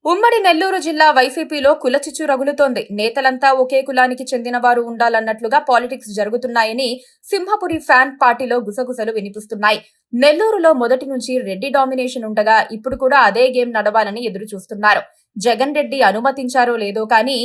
ఉమ్మడి నెల్లూరు జిల్లా వైసీపీలో కులచిచ్చు రగులుతోంది. నేతలంతా ఒకే కులానికి చెందిన వారు ఉండాలన్నట్లుగా పాలిటిక్స్ జరుగుతున్నాయని సింహపురి ఫ్యాన్ పార్టీలో గుసగుసలు వినిపిస్తున్నాయి. నెల్లూరులో మొదటి నుంచి రెడ్డి డామినేషన్ ఉండగా ఇప్పుడు కూడా అదే గేమ్ నడవాలని ఎదురు చూస్తున్నారు. జగన్ రెడ్డి అనుమతించారో లేదో కానీ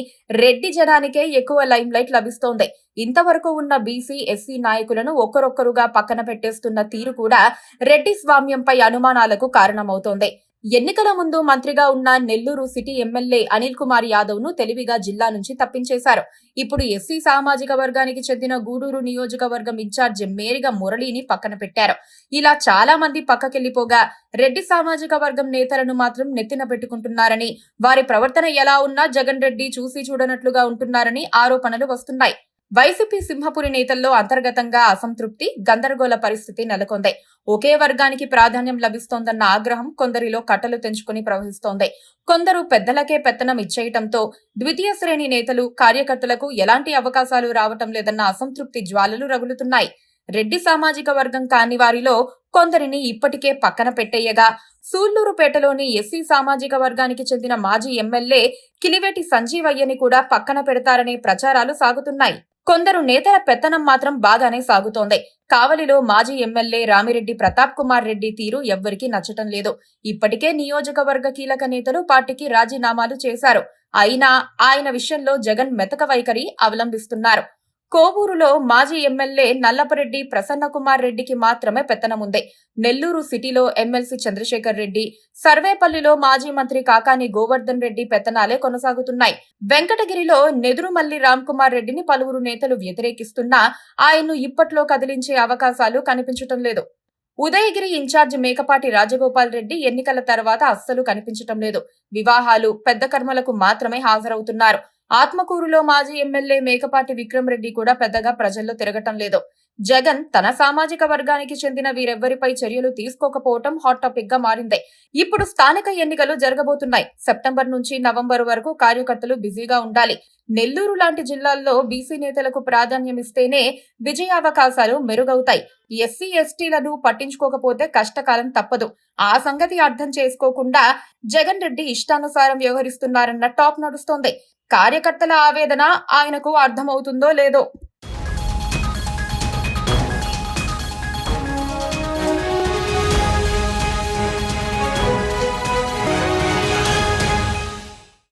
రెడ్డి జనానికే ఎక్కువ లైమ్ లైట్ లభిస్తోంది. ఇంతవరకు ఉన్న బీసీ, ఎస్సీ నాయకులను ఒక్కరొక్కరుగా పక్కన పెట్టేస్తున్న తీరు కూడా రెడ్డి స్వామ్యంపై అనుమానాలకు కారణమవుతోంది. ఎన్నికల ముందు మంత్రిగా ఉన్న నెల్లూరు సిటీ ఎమ్మెల్యే అనిల్ కుమార్ యాదవ్ ను తెలివిగా జిల్లా నుంచి తప్పించేశారు. ఇప్పుడు ఎస్సీ సామాజిక వర్గానికి చెందిన గూడూరు నియోజకవర్గం ఇన్ఛార్జి మేరిగా మురళిని పక్కన పెట్టారు. ఇలా చాలా మంది పక్కకెళ్లిపోగా రెడ్డి సామాజిక వర్గం నేతలను మాత్రం నెత్తిన పెట్టుకుంటున్నారని, వారి ప్రవర్తన ఎలా ఉన్నా జగన్ రెడ్డి చూసి చూడనట్లుగా ఉంటున్నారని ఆరోపణలు వస్తున్నాయి. వైసీపీ సింహపురి నేతల్లో అంతర్గతంగా అసంతృప్తి, గందరగోళ పరిస్థితి నెలకొంది. ఒకే వర్గానికి ప్రాధాన్యం లభిస్తోందన్న ఆగ్రహం కొందరిలో కట్టలు తెంచుకుని ప్రవహిస్తోంది. కొందరు పెద్దలకే పెత్తనం ఇచ్చేయటంతో ద్వితీయ శ్రేణి నేతలు, కార్యకర్తలకు ఎలాంటి అవకాశాలు రావటం లేదన్న అసంతృప్తి జ్వాలలు రగులుతున్నాయి. రెడ్డి సామాజిక వర్గం కాని వారిలో కొందరిని ఇప్పటికే పక్కన పెట్టేయగా, సూళ్లూరుపేటలోని ఎస్సీ సామాజిక వర్గానికి చెందిన మాజీ ఎమ్మెల్యే కిలివేటి సంజీవయ్యని కూడా పక్కన పెడతారనే ప్రచారాలు సాగుతున్నాయి. కొందరు నేతల పెత్తనం మాత్రం బాగానే సాగుతోంది. కావలిలో మాజీ ఎమ్మెల్యే రామిరెడ్డి ప్రతాప్ కుమార్ రెడ్డి తీరు ఎవ్వరికీ నచ్చటం లేదు. ఇప్పటికే నియోజకవర్గ కీలక నేతలు పార్టీకి రాజీనామాలు చేశారు. అయినా ఆయన విషయంలో జగన్ మెతక వైఖరి అవలంబిస్తున్నారు. కోవూరులో మాజీ ఎమ్మెల్యే నల్లపరెడ్డి ప్రసన్నకుమార్ రెడ్డికి మాత్రమే పెత్తనముంది. నెల్లూరు సిటీలో ఎమ్మెల్సీ చంద్రశేఖర్ రెడ్డి, సర్వేపల్లిలో మాజీ మంత్రి కాకాని గోవర్ధన్ రెడ్డి పెత్తనాలే కొనసాగుతున్నాయి. వెంకటగిరిలో నెదురుమల్లి రామ్కుమార్ రెడ్డిని పలువురు నేతలు వ్యతిరేకిస్తున్నా ఆయన్ను ఇప్పట్లో కదిలించే అవకాశాలు కనిపించటం లేదు. ఉదయగిరి ఇన్ఛార్జి మేకపాటి రాజగోపాల్ రెడ్డి ఎన్నికల తర్వాత అస్సలు కనిపించటం లేదు. వివాహాలు, పెద్ద కర్మలకు మాత్రమే హాజరవుతున్నారు. ఆత్మకూరులో మాజీ ఎమ్మెల్యే మేకపాటి విక్రమ్ రెడ్డి కూడా పెద్దగా ప్రజల్లో తిరగటం లేదు. జగన్ తన సామాజిక వర్గానికి చెందిన వీరెవ్వరిపై చర్యలు తీసుకోకపోవటం హాట్ టాపిక్ గా మారింది. ఇప్పుడు స్థానిక ఎన్నికలు జరగబోతున్నాయి. సెప్టెంబర్ నుంచి నవంబర్ వరకు కార్యకర్తలు బిజీగా ఉండాలి. నెల్లూరు లాంటి జిల్లాల్లో బీసీ నేతలకు ప్రాధాన్యం ఇస్తేనే విజయావకాశాలు మెరుగవుతాయి. ఎస్సీ ఎస్టీలను పట్టించుకోకపోతే కష్టకాలం తప్పదు. ఆ సంగతి అర్థం చేసుకోకుండా జగన్ రెడ్డి ఇష్టానుసారం వ్యవహరిస్తున్నారన్న టాక్ నడుస్తోంది. కార్యకర్తల ఆవేదన ఆయనకు అర్థమవుతుందో లేదో.